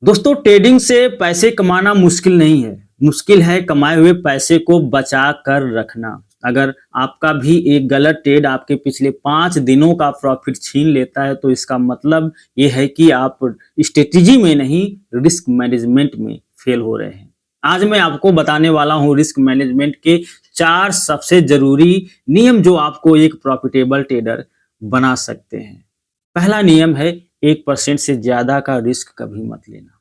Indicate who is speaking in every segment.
Speaker 1: दोस्तों ट्रेडिंग से पैसे कमाना मुश्किल नहीं है। मुश्किल है कमाए हुए पैसे को बचा कर रखना। अगर आपका भी एक गलत ट्रेड आपके पिछले 5 दिनों का प्रॉफिट छीन लेता है तो इसका मतलब ये है कि आप स्ट्रेटेजी में नहीं रिस्क मैनेजमेंट में फेल हो रहे हैं। आज मैं आपको बताने वाला हूँ रिस्क मैनेजमेंट के 4 सबसे जरूरी नियम जो आपको एक प्रॉफिटेबल ट्रेडर बना सकते हैं। पहला नियम है 1% से ज्यादा का रिस्क कभी मत लेना।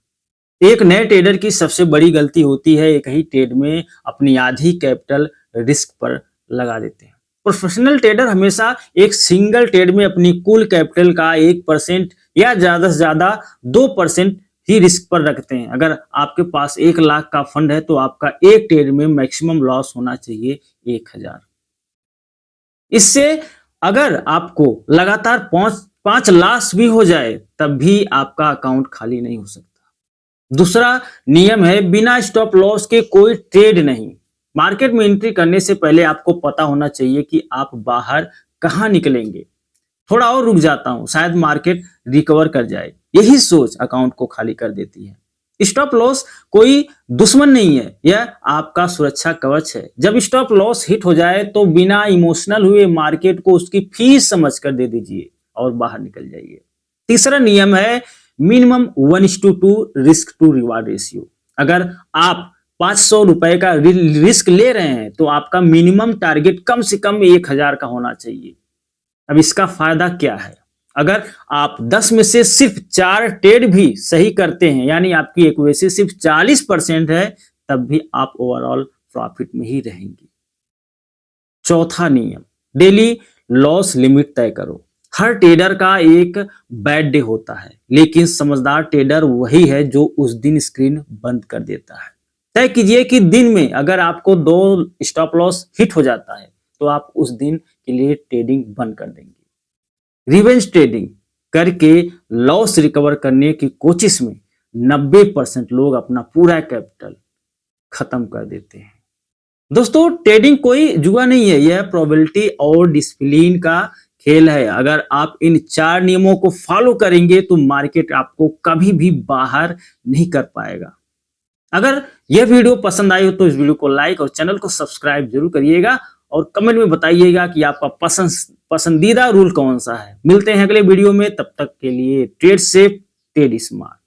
Speaker 1: एक नए ट्रेडर की सबसे बड़ी गलती होती है एक ही ट्रेड में अपनी आधी कैपिटल रिस्क पर लगा देते हैं। प्रोफेशनल ट्रेडर हमेशा एक सिंगल ट्रेड में अपनी कुल कैपिटल का 1% या ज्यादा से ज्यादा 2% ही रिस्क पर रखते हैं। अगर आपके पास 1 लाख का फंड है तो आपका एक ट्रेड में मैक्सिमम लॉस होना चाहिए 1000। इससे अगर आपको लगातार 5 लॉस भी हो जाए तब भी आपका अकाउंट खाली नहीं हो सकता। दूसरा नियम है बिना स्टॉप लॉस के कोई ट्रेड नहीं। मार्केट में एंट्री करने से पहले आपको पता होना चाहिए कि आप बाहर कहां निकलेंगे। थोड़ा और रुक जाता हूं, शायद मार्केट रिकवर कर जाए, यही सोच अकाउंट को खाली कर देती है। स्टॉप लॉस कोई दुश्मन नहीं है, यह आपका सुरक्षा कवच है। जब स्टॉप लॉस हिट हो जाए तो बिना इमोशनल हुए मार्केट को उसकी फीस समझकर दे दीजिए और बाहर निकल जाइए। तीसरा नियम है minimum 1:2 risk to reward ratio. अगर आप 500 रुपए का रिस्क ले रहे हैं तो आपका मिनिमम टारगेट कम से कम 1000 का होना चाहिए। अब इसका फायदा क्या है? अगर आप 10 में से सिर्फ 4 ट्रेड भी सही करते हैं, यानी आपकी एक्यूरेसी सिर्फ 40% है, तब भी आप ओवरऑल प्रॉफिट में ही रहेंगे। चौथा नियम डेली लॉस लिमिट तय करो। हर ट्रेडर का एक बैड डे होता है, लेकिन समझदार ट्रेडर वही है जो उस दिन स्क्रीन बंद कर देता है। तय कीजिए कि दिन में अगर आपको 2 स्टॉप लॉस हिट हो जाता है तो आप उस दिन के लिए ट्रेडिंग बंद कर देंगे। रिवेंज ट्रेडिंग करके लॉस रिकवर करने की कोशिश में 90% लोग अपना पूरा कैपिटल खत्म कर देते हैं। दोस्तों ट्रेडिंग कोई जुआ नहीं है, यह प्रोबेबिलिटी और डिसिप्लिन का खेल है। अगर आप इन 4 नियमों को फॉलो करेंगे तो मार्केट आपको कभी भी बाहर नहीं कर पाएगा। अगर यह वीडियो पसंद आई हो तो इस वीडियो को लाइक और चैनल को सब्सक्राइब जरूर करिएगा और कमेंट में बताइएगा कि आपका पसंदीदा रूल कौन सा है। मिलते हैं अगले वीडियो में, तब तक के लिए ट्रेड सेफ, ट्रेड स्मार्ट।